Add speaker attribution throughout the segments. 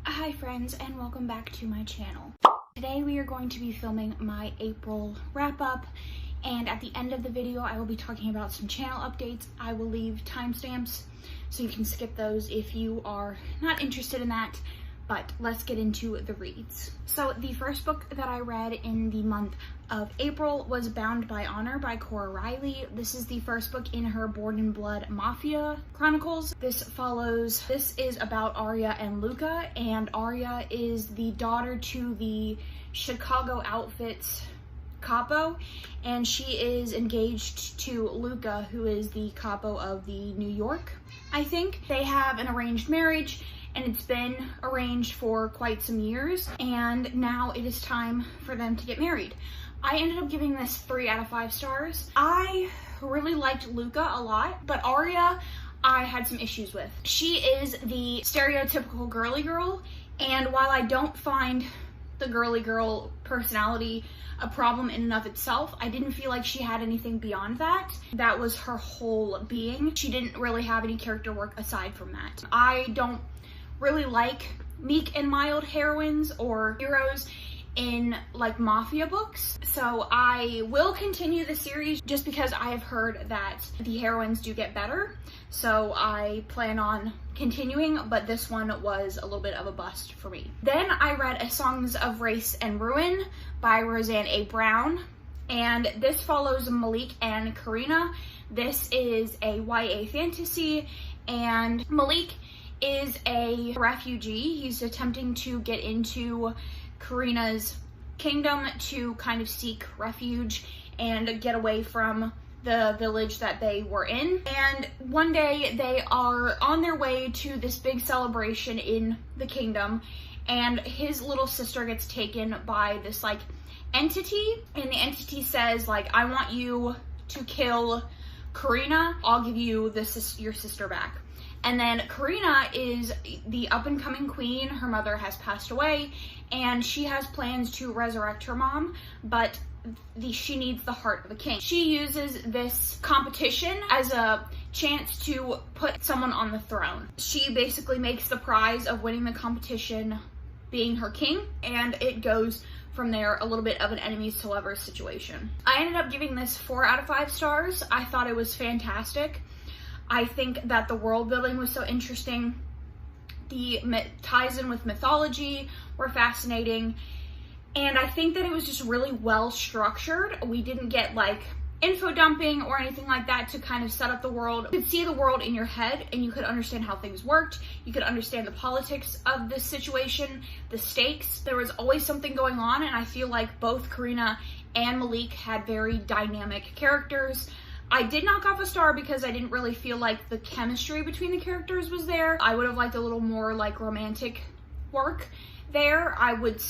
Speaker 1: Hi friends, and welcome back to my channel. Today we are going to be filming my April wrap-up, and at the end of the video I will be talking about some channel updates. I will leave timestamps so you can skip those if you are not interested in that, but let's get into the reads. So the first book that I read in the month of April was Bound by Honor by Cora Riley. This is the first book in her Born in Blood Mafia Chronicles. This is about Arya and Luca, and Arya is the daughter to the Chicago Outfits capo, and she is engaged to Luca, who is the capo of the New York, I think. They have an arranged marriage, and it's been arranged for quite some years, and now it is time for them to get married. I ended up giving this 3 out of 5 stars. I really liked Luca a lot, but Arya I had some issues with. She is the stereotypical girly girl, and while I don't find the girly girl personality a problem in and of itself, I didn't feel like she had anything beyond that. That was her whole being. She didn't really have any character work aside from that. I don't really like meek and mild heroines or heroes in like mafia books, so I will continue the series just because I have heard that the heroines do get better, so I plan on continuing, but this one was a little bit of a bust for me. Then I read A Songs of Race and Ruin by Roseanne A. Brown, and this follows Malik and Karina. This is a YA fantasy, and Malik is a refugee. He's attempting to get into Karina's kingdom to kind of seek refuge and get away from the village that they were in. And one day they are on their way to this big celebration in the kingdom, and his little sister gets taken by this like entity, and the entity says like, I want you to kill Karina, I'll give you your sister back. And then Karina is the up-and-coming queen. Her mother has passed away, and she has plans to resurrect her mom, but she needs the heart of a king. She uses this competition as a chance to put someone on the throne. She basically makes the prize of winning the competition being her king, and it goes from there, a little bit of an enemies to lovers situation. I ended up giving this 4 out of 5 stars. I thought it was fantastic. I think that the world building was so interesting. The ties in with mythology were fascinating. And I think that it was just really well structured. We didn't get like info dumping or anything like that to kind of set up the world. You could see the world in your head and you could understand how things worked. You could understand the politics of this situation, the stakes. There was always something going on, and I feel like both Karina and Malik had very dynamic characters. I did knock off a star because I didn't really feel like the chemistry between the characters was there. I would have liked a little more like romantic work there. I would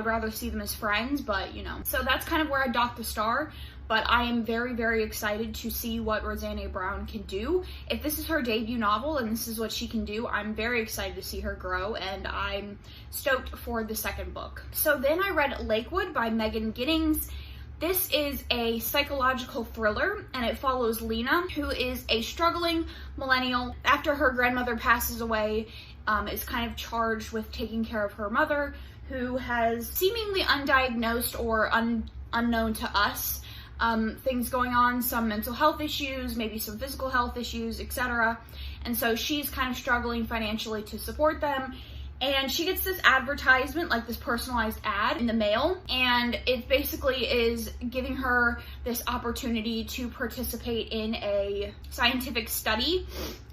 Speaker 1: rather see them as friends, but you know. So that's kind of where I docked the star, but I am very, very excited to see what Roseanne A. Brown can do. If this is her debut novel and this is what she can do, I'm very excited to see her grow, and I'm stoked for the second book. So then I read Lakewood by Megan Giddings. This is a psychological thriller, and it follows Lena, who is a struggling millennial. After her grandmother passes away, is kind of charged with taking care of her mother, who has seemingly undiagnosed or unknown to us things going on, some mental health issues, maybe some physical health issues, etc. And so she's kind of struggling financially to support them. And she gets this advertisement, like this personalized ad in the mail, and it basically is giving her this opportunity to participate in a scientific study,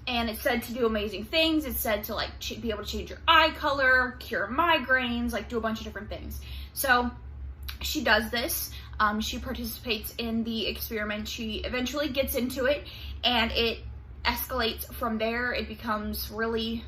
Speaker 1: and it's said to do amazing things. It's said to like be able to change your eye color, cure migraines, like do a bunch of different things. So she does this. She participates in the experiment. She eventually gets into it, and it escalates from there. It becomes really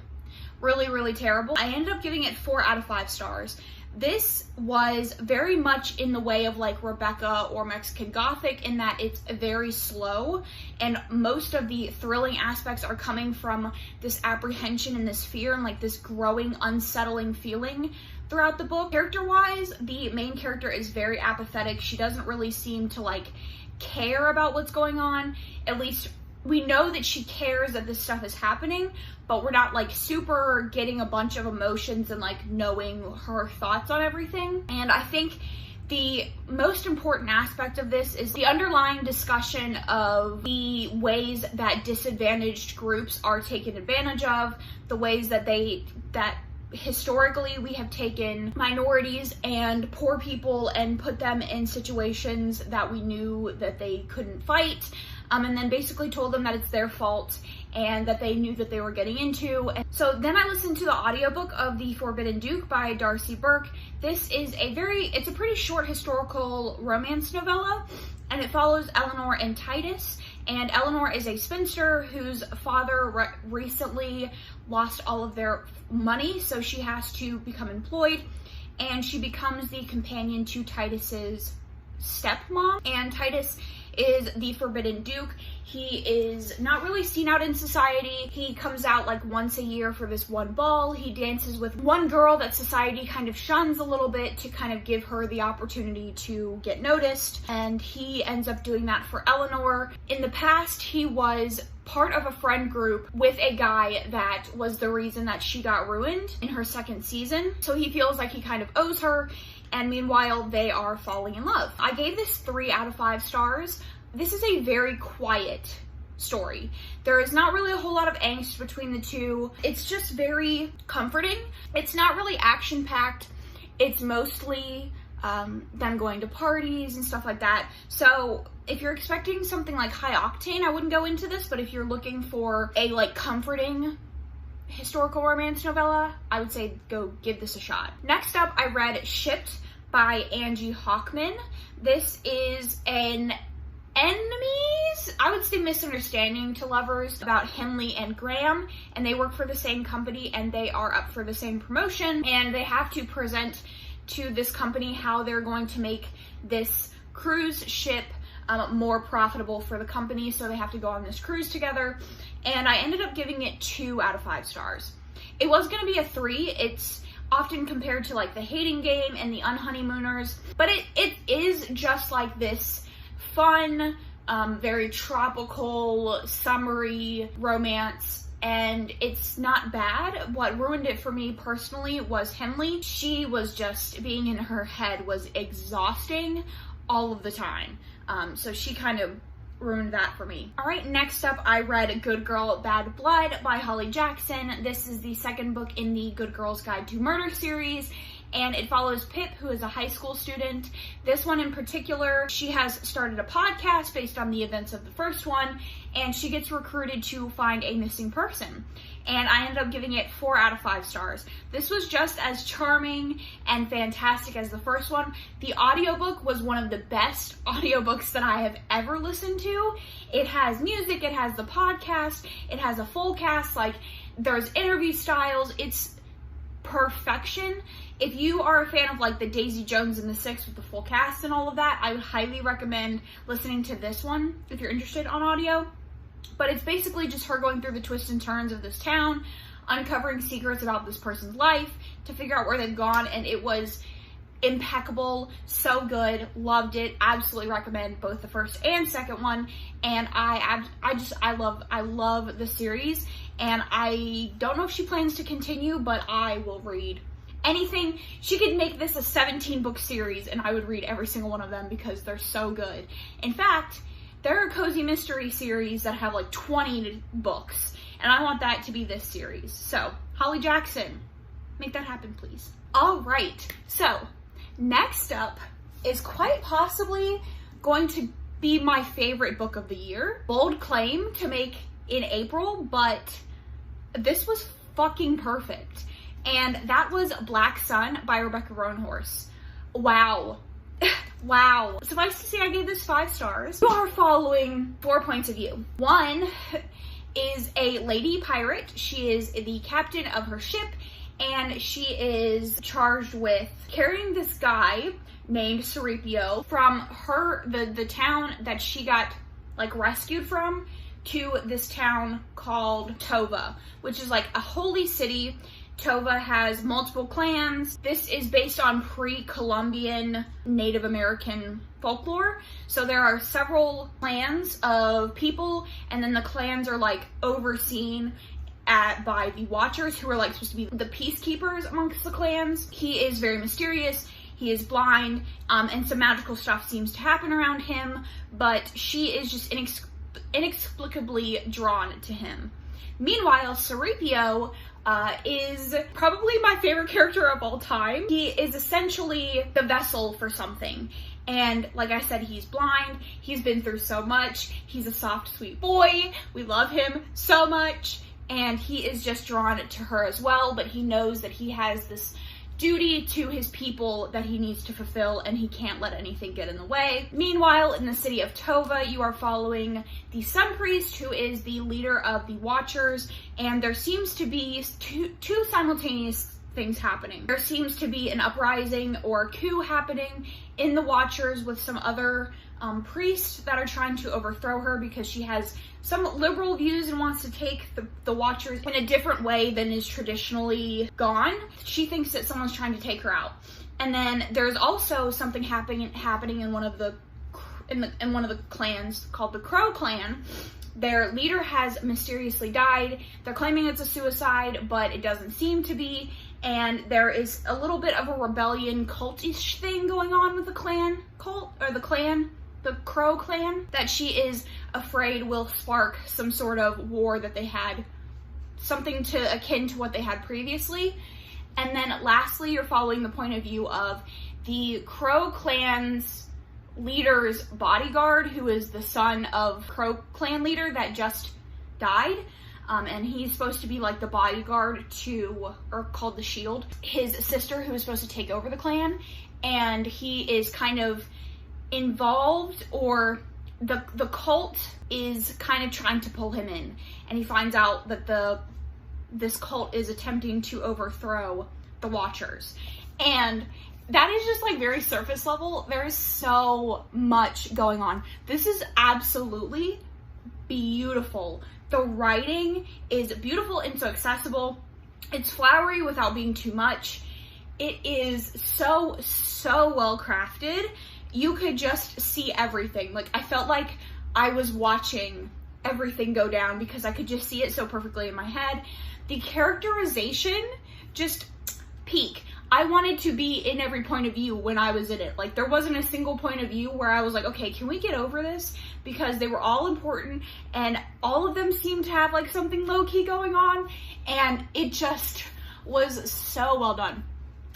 Speaker 1: terrible. I ended up giving it 4 out of 5 stars. This was very much in the way of like Rebecca or Mexican Gothic, in that it's very slow, and most of the thrilling aspects are coming from this apprehension and this fear and like this growing unsettling feeling throughout the book. Character-wise, the main character is very apathetic. She doesn't really seem to like care about what's going on, at least we know that she cares that this stuff is happening, but we're not like super getting a bunch of emotions and like knowing her thoughts on everything. And I think the most important aspect of this is the underlying discussion of the ways that disadvantaged groups are taken advantage of, the ways that historically we have taken minorities and poor people and put them in situations that we knew that they couldn't fight, and then basically told them that it's their fault and that they knew that they were getting into. And so then I listened to the audiobook of The Forbidden Duke by Darcy Burke. This is it's a pretty short historical romance novella, and it follows Eleanor and Titus. And Eleanor is a spinster whose father recently lost all of their money, so she has to become employed, and she becomes the companion to Titus's stepmom. And Titus is the Forbidden Duke. He is not really seen out in society. He comes out like once a year for this one ball. He dances with one girl that society kind of shuns a little bit to kind of give her the opportunity to get noticed, and he ends up doing that for Eleanor. In the past, he was part of a friend group with a guy that was the reason that she got ruined in her second season, so he feels like he kind of owes her, and meanwhile they are falling in love. I gave this 3 out of 5 stars. This is a very quiet story. There is not really a whole lot of angst between the two. It's just very comforting. It's not really action-packed. It's mostly them going to parties and stuff like that. So if you're expecting something like high octane, I wouldn't go into this, but if you're looking for a like comforting historical romance novella, I would say go give this a shot. Next up, I read Shipped by Angie Hockman. This is an enemies, I would say misunderstanding to lovers about Henley and Graham, and they work for the same company and they are up for the same promotion, and they have to present to this company how they're going to make this cruise ship more profitable for the company, so they have to go on this cruise together, and I ended up giving it 2 out of 5 stars. It was going to be a 3. It's often compared to like The Hating Game and The Unhoneymooners, but it is just like this fun, very tropical, summery romance, and it's not bad. What ruined it for me personally was Henley. She was just, being in her head was exhausting all of the time. So she kind of ruined that for me. All right, next up, I read Good Girl, Bad Blood by Holly Jackson. This is the second book in the Good Girl's Guide to Murder series, and it follows Pip, who is a high school student. This one in particular, she has started a podcast based on the events of the first one, and she gets recruited to find a missing person. And I ended up giving it 4 out of 5 stars. This was just as charming and fantastic as the first one. The audiobook was one of the best audiobooks that I have ever listened to. It has music, it has the podcast, it has a full cast, like there's interview styles, it's perfection. If you are a fan of like the Daisy Jones and the Six with the full cast and all of that, I would highly recommend listening to this one if you're interested on audio. But it's basically just her going through the twists and turns of this town, uncovering secrets about this person's life to figure out where they've gone, and it was impeccable, so good, loved it, absolutely recommend both the first and second one. And I love the series, and I don't know if she plans to continue, but I will read anything. She could make this a 17-book series and I would read every single one of them because they're so good. In fact, there are cozy mystery series that have like 20 books, and I want that to be this series. So, Holly Jackson, make that happen, please. All right, so next up is quite possibly going to be my favorite book of the year. Bold claim to make in April, but this was fucking perfect. And that was Black Sun by Rebecca Roanhorse. Wow. Wow. Suffice to say, I gave this 5 stars. You are following 4 points of view. One is a lady pirate. She is the captain of her ship, and she is charged with carrying this guy named Seripio from the town that she got like rescued from to this town called Tova, which is like a holy city. Tova has multiple clans. This is based on pre-Columbian Native American folklore. So there are several clans of people, and then the clans are like overseen by the Watchers, who are like supposed to be the peacekeepers amongst the clans. He is very mysterious. He is blind, and some magical stuff seems to happen around him, but she is just inexplicably drawn to him. Meanwhile, Serapio is probably my favorite character of all time. He is essentially the vessel for something. And like I said, he's blind. He's been through so much. He's a soft, sweet boy. We love him so much. And he is just drawn to her as well, but he knows that he has this duty to his people that he needs to fulfill, and he can't let anything get in the way. Meanwhile, in the city of Tova, you are following the Sun Priest, who is the leader of the Watchers, and there seems to be two simultaneous things happening. There seems to be an uprising or coup happening in the Watchers with some other priests that are trying to overthrow her because she has some liberal views and wants to take the Watchers in a different way than is traditionally gone. She thinks that someone's trying to take her out. And then there's also something happening in one of the clans called the Crow Clan. Their leader has mysteriously died. They're claiming it's a suicide, but it doesn't seem to be. And there is a little bit of a rebellion cultish thing going on with the the Crow Clan, that she is afraid will spark some sort of war that they had, something akin to what they had previously. And then lastly, you're following the point of view of the Crow Clan's leader's bodyguard, who is the son of Crow Clan leader that just died. And he's supposed to be like the bodyguard or called the Shield, his sister, who is supposed to take over the clan. And he is kind of involved, or the cult is kind of trying to pull him in. And he finds out that this cult is attempting to overthrow the Watchers. And that is just like very surface level. There is so much going on. This is absolutely beautiful. The writing is beautiful and so accessible. It's flowery without being too much. It is so well crafted. You could just see everything. Like, I felt like I was watching everything go down because I could just see it so perfectly in my head. The characterization, just peak. I wanted to be in every point of view when I was in it. Like, there wasn't a single point of view where I was like, okay, can we get over this? Because they were all important and all of them seemed to have like something low-key going on, and it just was so well done.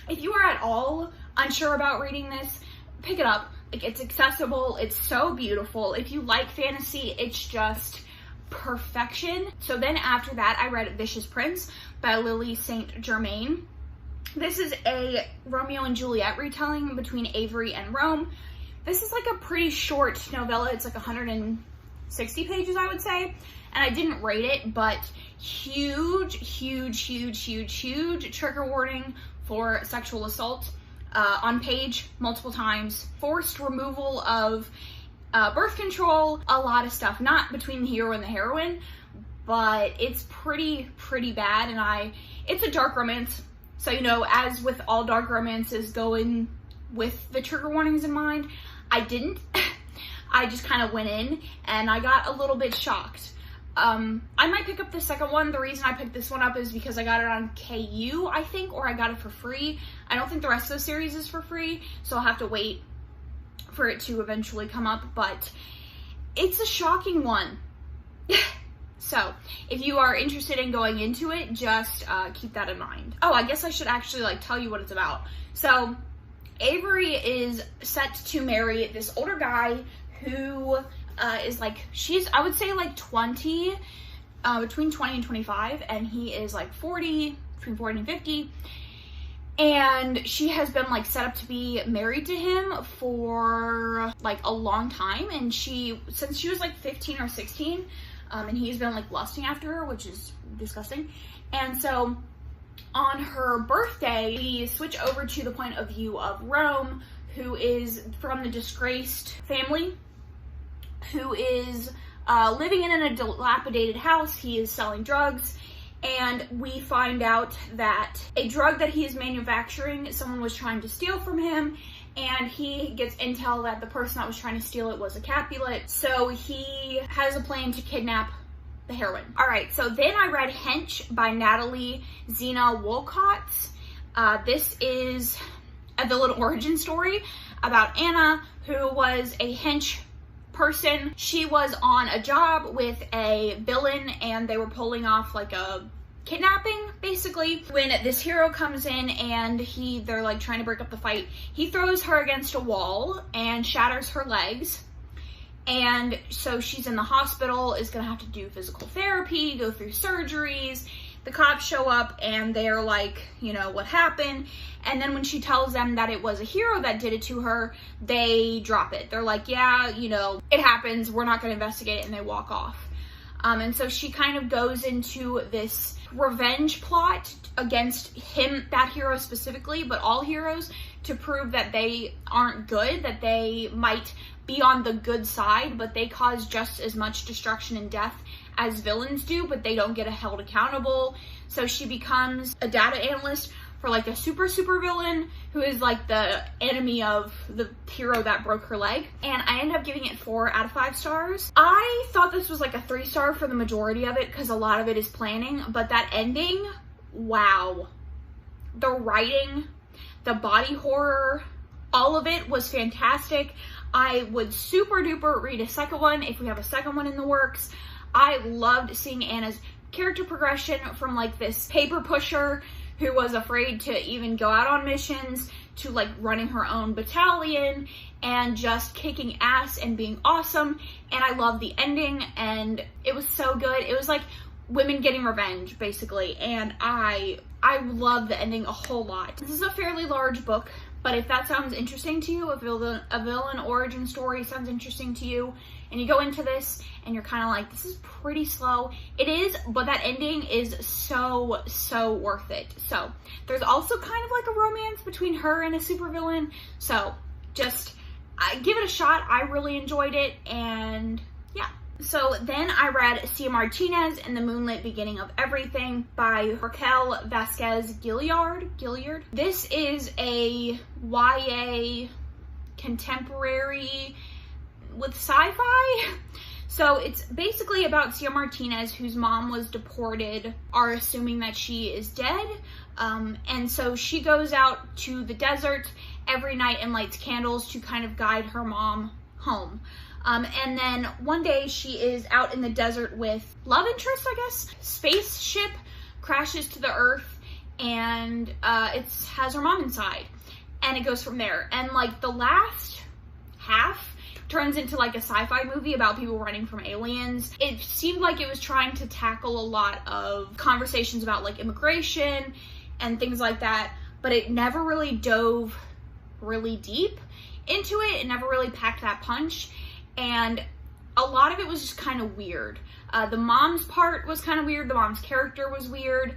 Speaker 1: If you are at all unsure about reading this, pick it up. Like, it's accessible, it's so beautiful. If you like fantasy, it's just perfection. So then after that, I read Vicious Prince by Lily St. Germain. This is a Romeo and Juliet retelling between Avery and Rome. This is like a pretty short novella. It's like 160 pages, I would say. And I didn't rate it, but huge trigger warning for sexual assault on page multiple times. Forced removal of birth control, a lot of stuff. Not between the hero and the heroine, but it's pretty bad. And it's a dark romance. So, you know, as with all dark romances, going with the trigger warnings in mind, I didn't. I just kind of went in and I got a little bit shocked. I might pick up the second one. The reason I picked this one up is because I got it on KU, I think, or I got it for free. I don't think the rest of the series is for free, so I'll have to wait for it to eventually come up, but it's a shocking one. So, if you are interested in going into it, just keep that in mind. Oh, I guess I should actually like tell you what it's about. So, Avery is set to marry this older guy who is like, I would say like 20, between 20 and 25, and he is like 40, between 40 and 50. And she has been like set up to be married to him for like a long time, and since she was like 15 or 16, and he's been like lusting after her, which is disgusting. And so on her birthday, we switch over to the point of view of Rome, who is from the disgraced family, who is living in a dilapidated house. He is selling drugs, and we find out that a drug that he is manufacturing, someone was trying to steal from him, and he gets intel that the person that was trying to steal it was a Capulet, so he has a plan to kidnap the heroine. All right, so then I read Hench by Natalie Zena Wolcott. This is a villain origin story about Anna, who was a hench person. She was on a job with a villain and they were pulling off like a kidnapping, basically. When this hero comes in and they're like trying to break up the fight, he throws her against a wall and shatters her legs. And so she's in the hospital, is gonna have to do physical therapy, go through surgeries. The cops show up and they're like, you know, what happened? And then when she tells them that it was a hero that did it to her, they drop it. They're like, yeah, you know, it happens, we're not gonna investigate it, and they walk off. And so she kind of goes into this revenge plot against him, that hero specifically, but all heroes, to prove that they aren't good, that they might be on the good side, but they cause just as much destruction and death as villains do, but they don't get held accountable. So she becomes a data analyst for like a super villain who is like the enemy of the hero that broke her leg. And I ended up giving it 4 out of 5 stars. I thought this was like a 3-star for the majority of it because a lot of it is planning, but that ending, wow. The writing, the body horror, all of it was fantastic. I would super duper read a second one if we have a second one in the works. I loved seeing Anna's character progression from like this paper pusher who was afraid to even go out on missions to like running her own battalion and just kicking ass and being awesome. And I loved the ending and it was so good. It was like women getting revenge basically, and I love the ending a whole lot. This is a fairly large book, but if that sounds interesting to you, if a villain origin story sounds interesting to you, and you go into this and you're kind of like, this is pretty slow, it is, but that ending is so worth it. So there's also kind of like a romance between her and a supervillain, so just give it a shot. I really enjoyed it, and yeah. So then I read Cia Martinez and the Moonlit Beginning of Everything by Raquel Vasquez Gilliard. This is a YA contemporary with sci-fi. So it's basically about Cia Martinez, whose mom was deported, are assuming that she is dead. And so she goes out to the desert every night and lights candles to kind of guide her mom home. And then one day she is out in the desert with love interest, I guess. Spaceship crashes to the earth and it has her mom inside. And it goes from there. And like the last half turns into like a sci-fi movie about people running from aliens. It seemed like it was trying to tackle a lot of conversations about like immigration and things like that, but it never really dove really deep into it. It never really packed that punch. And a lot of it was just kind of weird. The mom's part was kind of weird. The mom's character was weird.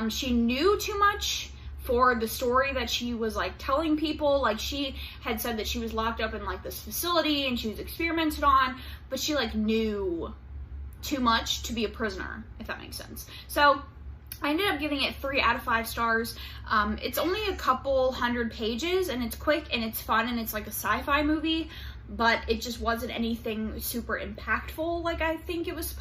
Speaker 1: She knew too much for the story that she was like telling people. Like she had said that she was locked up in like this facility and she was experimented on, but she like knew too much to be a prisoner, if that makes sense. So I ended up giving it 3 out of 5 stars. It's only a couple hundred pages and it's quick and it's fun and it's like a sci-fi movie, but it just wasn't anything super impactful like I think it was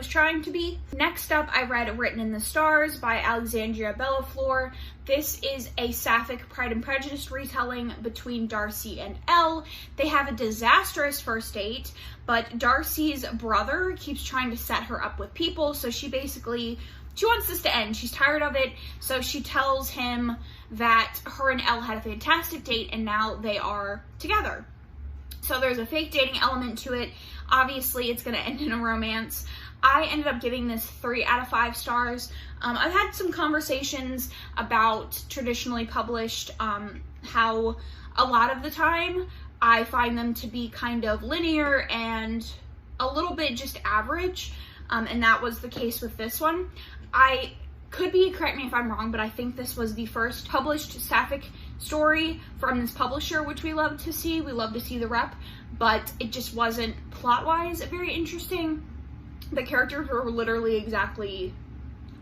Speaker 1: trying to be. Next up, I read Written in the Stars by Alexandria Bellafleur. This is a sapphic Pride and Prejudice retelling between Darcy and Elle. They have a disastrous first date, but Darcy's brother keeps trying to set her up with people, so she wants this to end. She's tired of it, so she tells him that her and Elle had a fantastic date and now they are together. So there's a fake dating element to it. Obviously, it's going to end in a romance. I ended up giving this 3 out of 5 stars. I've had some conversations about traditionally published, how a lot of the time I find them to be kind of linear and a little bit just average, and that was the case with this one. I could be, correct me if I'm wrong, but I think this was the first published sapphic story from this publisher, which we love to see. We love to see the rep, but it just wasn't plot-wise very interesting. The characters were literally exactly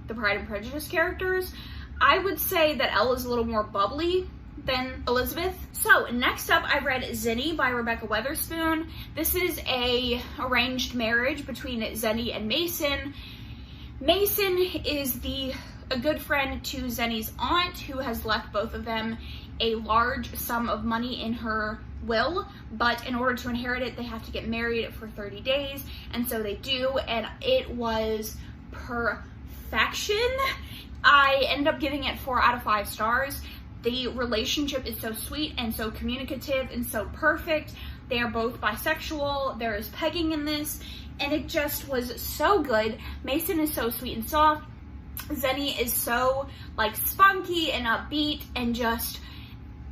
Speaker 1: the Pride and Prejudice characters. I would say that Elle is a little more bubbly than Elizabeth. So next up, I read Zinni by Rebecca Weatherspoon. This is a arranged marriage between Zenny and Mason. Mason is a good friend to Zenny's aunt, who has left both of them a large sum of money in her will, but in order to inherit it, they have to get married for 30 days, and so they do, and it was perfection. I ended up giving it 4 out of 5 stars. The relationship is so sweet and so communicative and so perfect. They are both bisexual. There is pegging in this, and it just was so good. Mason is so sweet and soft. Zenny is so like spunky and upbeat, and just,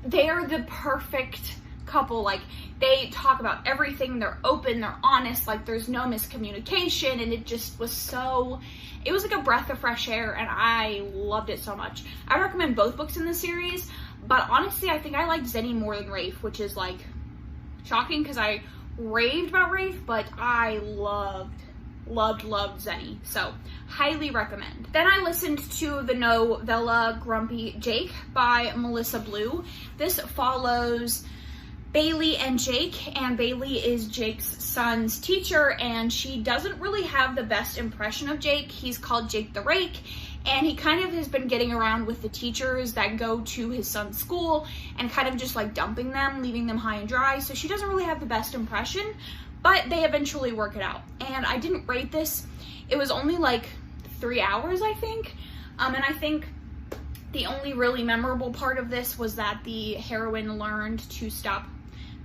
Speaker 1: they're the perfect couple. Like, they talk about everything, they're open, they're honest, like there's no miscommunication, and it just was so, it was like a breath of fresh air, and I loved it so much. I recommend both books in the series, but honestly I think I liked Zenny more than Rafe, which is like shocking because I raved about Rafe, but I loved Zenny, so highly recommend. Then I listened to the novella Grumpy Jake by Melissa Blue. This follows Bailey and Jake, and Bailey is Jake's son's teacher, and she doesn't really have the best impression of Jake. He's called Jake the Rake, and he kind of has been getting around with the teachers that go to his son's school and kind of just like dumping them, leaving them high and dry, so she doesn't really have the best impression, but they eventually work it out. And I didn't rate this. It was only like 3 hours, I think, and I think the only really memorable part of this was that the heroine learned to stop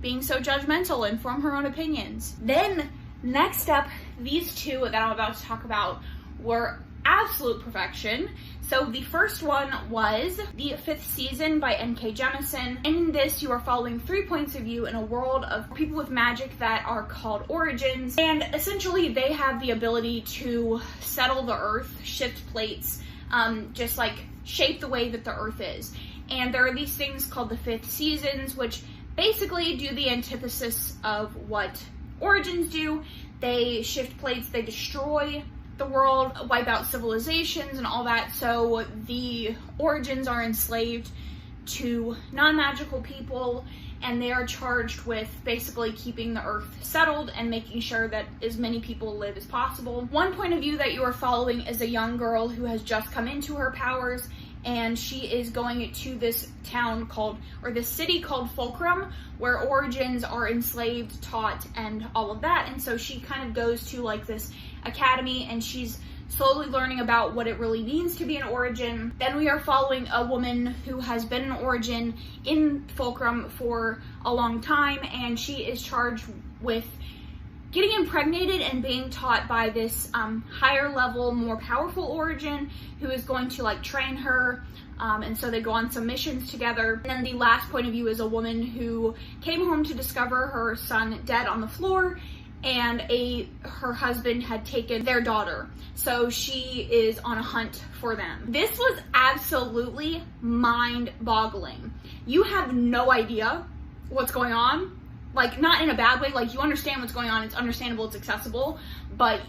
Speaker 1: being so judgmental and form her own opinions. Then next up, these two that I'm about to talk about were absolute perfection. So the first one was The Fifth Season by N.K. Jemisin. In this, you are following 3 points of view in a world of people with magic that are called origins, and essentially they have the ability to settle the earth, shift plates, just like shape the way that the earth is. And there are these things called the Fifth Seasons, which basically do the antithesis of what origins do. They shift plates, they destroy the world, wipe out civilizations and all that, so the origins are enslaved to non-magical people, and they are charged with basically keeping the earth settled and making sure that as many people live as possible. One point of view that you are following is a young girl who has just come into her powers, and she is going to this town called, or this city called Fulcrum, where origins are enslaved, taught, and all of that. And so she kind of goes to like this academy, and she's slowly learning about what it really means to be an origin. Then we are following a woman who has been an origin in Fulcrum for a long time, and she is charged with getting impregnated and being taught by this higher level, more powerful origin who is going to like train her, and so they go on some missions together. And then the last point of view is a woman who came home to discover her son dead on the floor, and her husband had taken their daughter, so she is on a hunt for them. This was absolutely mind-boggling. You have no idea what's going on. Like, not in a bad way, like you understand what's going on, it's understandable, it's accessible, but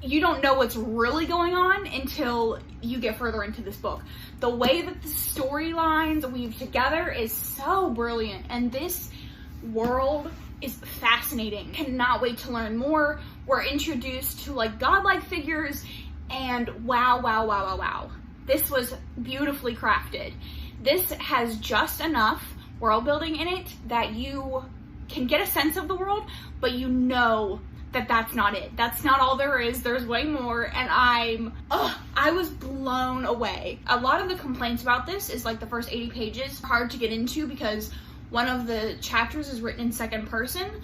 Speaker 1: you don't know what's really going on until you get further into this book. The way that the storylines weave together is so brilliant, and this world is fascinating. Cannot wait to learn more. We're introduced to like godlike figures, and wow. This was beautifully crafted. This has just enough world building in it that you can get a sense of the world, but you know that that's not it. That's not all there is. There's way more, and I was blown away. A lot of the complaints about this is like the first 80 pages are hard to get into because one of the chapters is written in second person,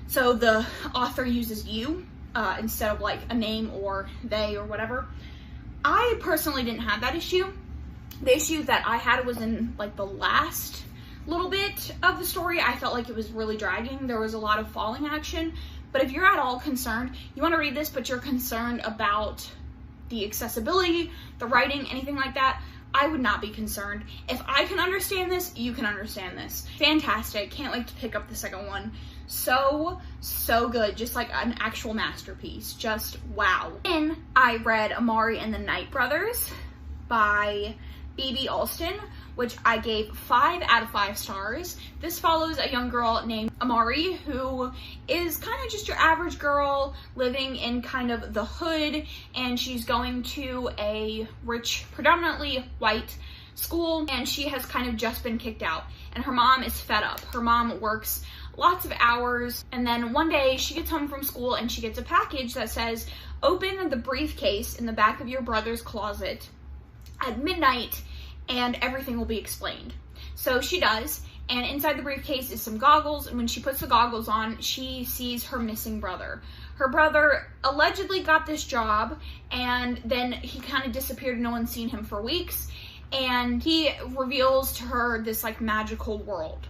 Speaker 1: so the author uses you instead of like a name or they or whatever. I personally didn't have that issue. The issue that I had was in like the last little bit of the story. I felt like it was really dragging. There was a lot of falling action, but if you're at all concerned, you want to read this, but you're concerned about the accessibility, the writing, anything like that, I would not be concerned. If I can understand this, you can understand this. Fantastic. Can't wait to pick up the second one. So good. Just like an actual masterpiece. Just wow. Then I read Amari and the Night Brothers by B.B. Alston, which I gave 5 out of 5 stars. This follows a young girl named Amari, who is kind of just your average girl living in kind of the hood, and she's going to a rich, predominantly white school, and she has kind of just been kicked out, and her mom is fed up. Her mom works lots of hours, and then one day she gets home from school and she gets a package that says, "Open the briefcase in the back of your brother's closet at midnight and everything will be explained." So she does, and inside the briefcase is some goggles, and when she puts the goggles on, she sees her missing brother. Her brother allegedly got this job, and then he kind of disappeared. No one's seen him for weeks, and he reveals to her this like magical world.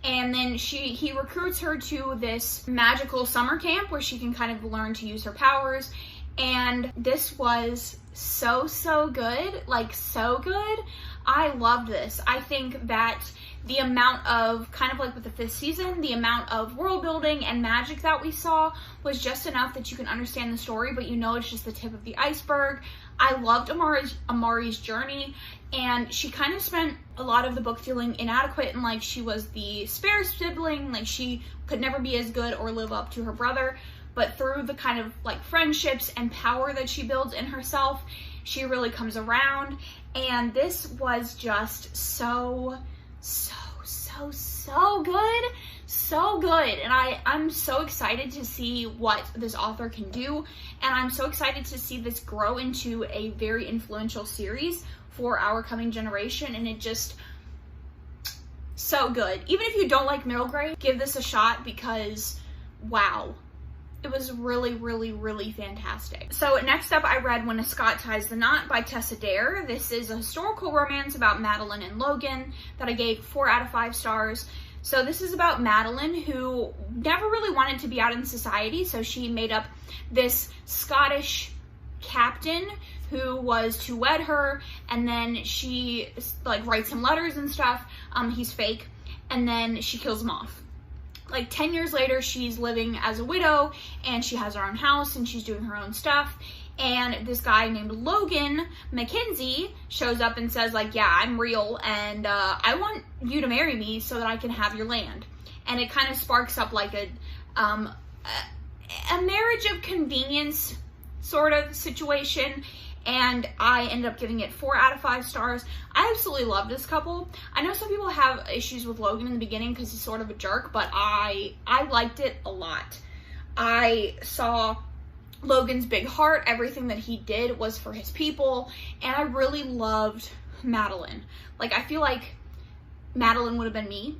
Speaker 1: And then he recruits her to this magical summer camp where she can kind of learn to use her powers. And this was so good, like so good. I loved this. I think that the amount of, kind of like with the 5th season, the amount of world building and magic that we saw was just enough that you can understand the story, but you know it's just the tip of the iceberg. I loved Amari's journey, and she kind of spent a lot of the book feeling inadequate and like she was the spare sibling, like she could never be as good or live up to her brother. But through the kind of like friendships and power that she builds in herself, she really comes around. And this was just so good. So good. And I'm so excited to see what this author can do. And I'm so excited to see this grow into a very influential series for our coming generation. And it just, so good. Even if you don't like middle grade, give this a shot because, wow. It was really fantastic. So next up, I read When a Scot Ties the Knot by Tessa Dare. This is a historical romance about Madeline and Logan that I gave 4 out of 5 stars. So this is about Madeline, who never really wanted to be out in society, so she made up this Scottish captain who was to wed her, and then she like writes him letters and stuff. He's fake, and then she kills him off. Like 10 years later, she's living as a widow, and she has her own house, and she's doing her own stuff. And this guy named Logan Mackenzie shows up and says like, yeah, I'm real, and I want you to marry me so that I can have your land. And it kind of sparks up like a marriage of convenience sort of situation. And I ended up giving it 4 out of 5 stars. I absolutely love this couple. I know some people have issues with Logan in the beginning because he's sort of a jerk, but I liked it a lot. I saw Logan's big heart. Everything that he did was for his people, and I really loved Madeline. Like, I feel like Madeline would have been me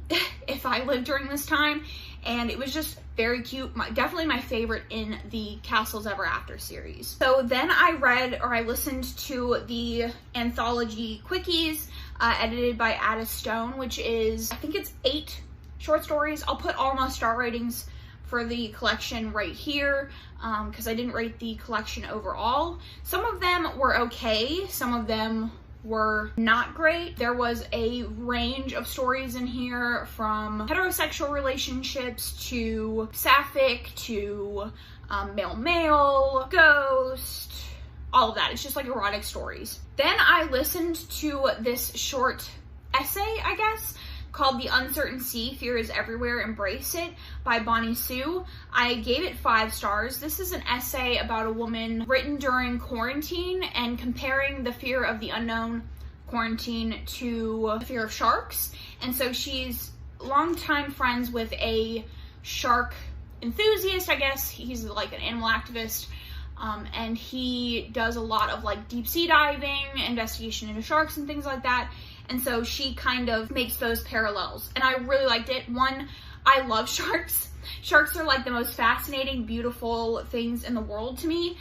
Speaker 1: if I lived during this time, and it was just very cute. Definitely my favorite in the Castles Ever After series. So then I listened to the anthology Quickies, edited by Ada Stone, which is, I think it's 8 short stories. I'll put all my star ratings for the collection right here, because I didn't rate the collection overall. Some of them were okay, some of them were not great. There was a range of stories in here, from heterosexual relationships to sapphic to male-male, ghost, all of that. It's just like erotic stories. Then I listened to this short essay, I guess, called The Uncertain Sea, Fear is Everywhere, Embrace It by Bonnie Sue. I gave it 5 stars. This is an essay about a woman written during quarantine and comparing the fear of the unknown quarantine to the fear of sharks. And so she's longtime friends with a shark enthusiast, I guess. He's like an animal activist. And he does a lot of like deep sea diving, investigation into sharks and things like that. And so she kind of makes those parallels. And I really liked it. One, I love sharks. Sharks are like the most fascinating, beautiful things in the world to me.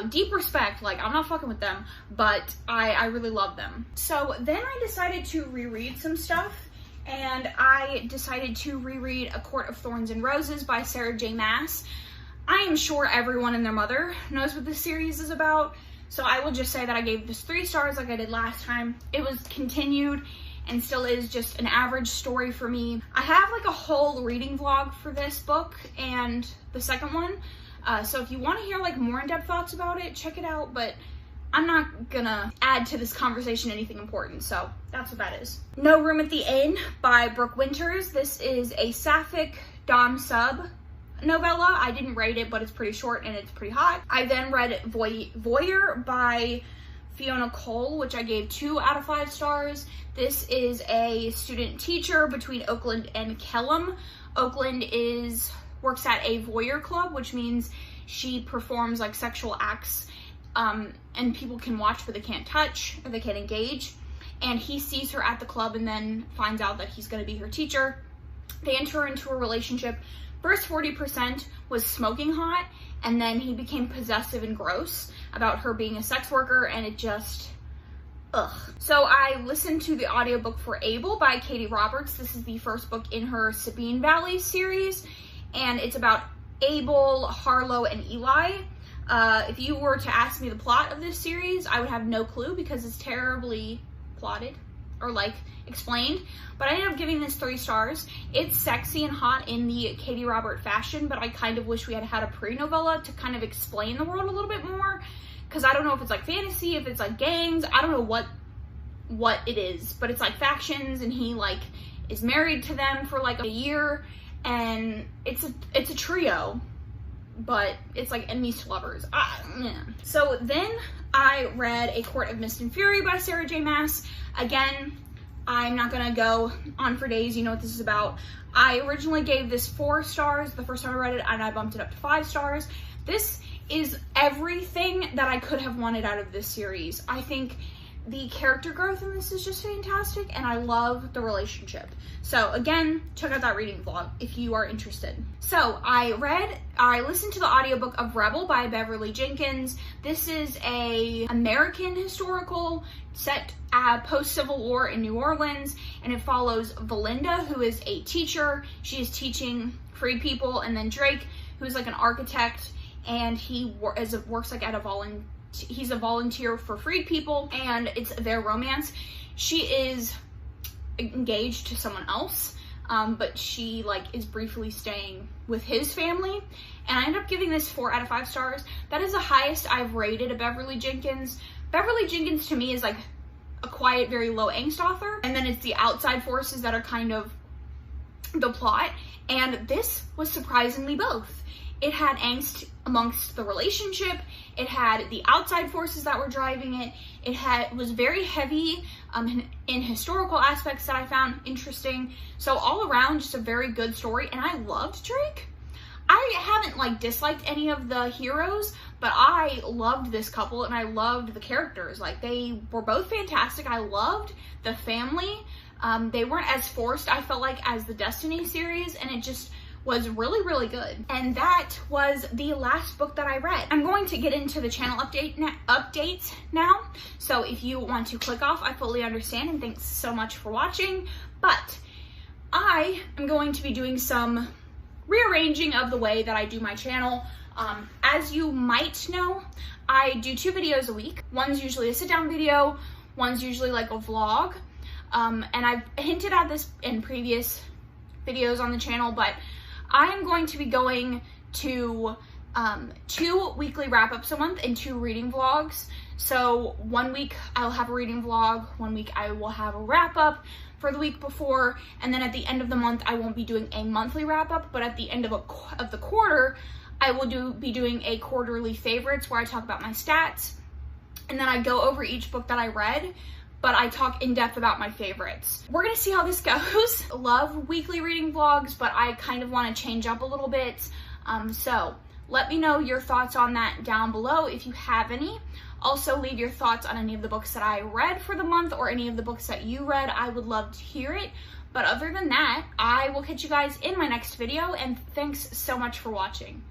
Speaker 1: Deep respect, like I'm not fucking with them, but I really love them. So then I decided to reread some stuff. And I decided to reread A Court of Thorns and Roses by Sarah J. Maas. I am sure everyone and their mother knows what this series is about. So I will just say that I gave this 3 stars like I did last time. It was continued and still is just an average story for me. I have like a whole reading vlog for this book and the second one. So if you want to hear like more in-depth thoughts about it, check it out, but I'm not gonna add to this conversation anything important, so that's what that is. No Room at the Inn by Brooke Winters. This is a sapphic dom sub novella. I didn't rate it, but it's pretty short and it's pretty hot. I then read Voyeur by Fiona Cole, which I gave 2 out of 5 stars. This is a student teacher between Oakland and Kellam. Oakland works at a voyeur club, which means she performs like sexual acts and people can watch but they can't touch or they can't engage. And he sees her at the club and then finds out that he's going to be her teacher. They enter into a relationship. First 40% was smoking hot, and then he became possessive and gross about her being a sex worker, and it just, ugh. So I listened to the audiobook for Abel by Katie Roberts. This is the first book in her Sabine Valley series, and it's about Abel, Harlow, and Eli. If you were to ask me the plot of this series, I would have no clue because it's terribly plotted or like explained, but I ended up giving this 3 stars. It's sexy and hot in the Katie Roberts fashion, but I kind of wish we had had a pre-novella to kind of explain the world a little bit more, because I don't know if it's like fantasy, if it's like gangs, I don't know what it is, but it's like factions, and he like is married to them for like a year, and it's a trio, but it's like enemies to lovers. Yeah. So then I read A Court of Mist and Fury by Sarah J. Maas. Again, I'm not gonna go on for days, you know what this is about. I originally gave this 4 stars the first time I read it, and I bumped it up to 5 stars. This is everything that I could have wanted out of this series. I think the character growth in this is just fantastic, and I love the relationship. So again, check out that reading vlog if you are interested. So I listened to the audiobook of Rebel by Beverly Jenkins. This is a American historical set post-Civil War in New Orleans, and it follows Valinda, who is a teacher. She is teaching freed people, and then Drake, who's like an architect, and he works like at he's a volunteer for freed people, and it's their romance. She is engaged to someone else, but she like is briefly staying with his family, and I ended up giving this 4 out of 5 stars. That is the highest I've rated a Beverly Jenkins. Beverly Jenkins to me is like a quiet, very low angst author, and then it's the outside forces that are kind of the plot, and this was surprisingly both. It had angst amongst the relationship, it had the outside forces that were driving it, it was very heavy in historical aspects that I found interesting. So all around, just a very good story, and I loved Drake. I haven't like disliked any of the heroes, but I loved this couple and I loved the characters. Like, they were both fantastic. I loved the family. They weren't as forced, I felt like, as the Destiny series, and it just was really, really good. And that was the last book that I read. I'm going to get into the channel updates now. So if you want to click off, I fully understand, and thanks so much for watching. But I am going to be doing some rearranging of the way that I do my channel. As you might know, I do 2 videos a week. One's usually a sit-down video, one's usually like a vlog. And I've hinted at this in previous videos on the channel, but I am going to be going to 2 weekly wrap-ups a month and 2 reading vlogs. So 1 week I'll have a reading vlog, 1 week I will have a wrap-up for the week before, and then at the end of the month I won't be doing a monthly wrap-up, but at the end of the quarter I will be doing a quarterly favorites where I talk about my stats, and then I go over each book that I read, but I talk in depth about my favorites. We're gonna see how this goes. Love weekly reading vlogs, but I kind of want to change up a little bit. So let me know your thoughts on that down below if you have any. Also, leave your thoughts on any of the books that I read for the month or any of the books that you read. I would love to hear it. But other than that, I will catch you guys in my next video, and thanks so much for watching.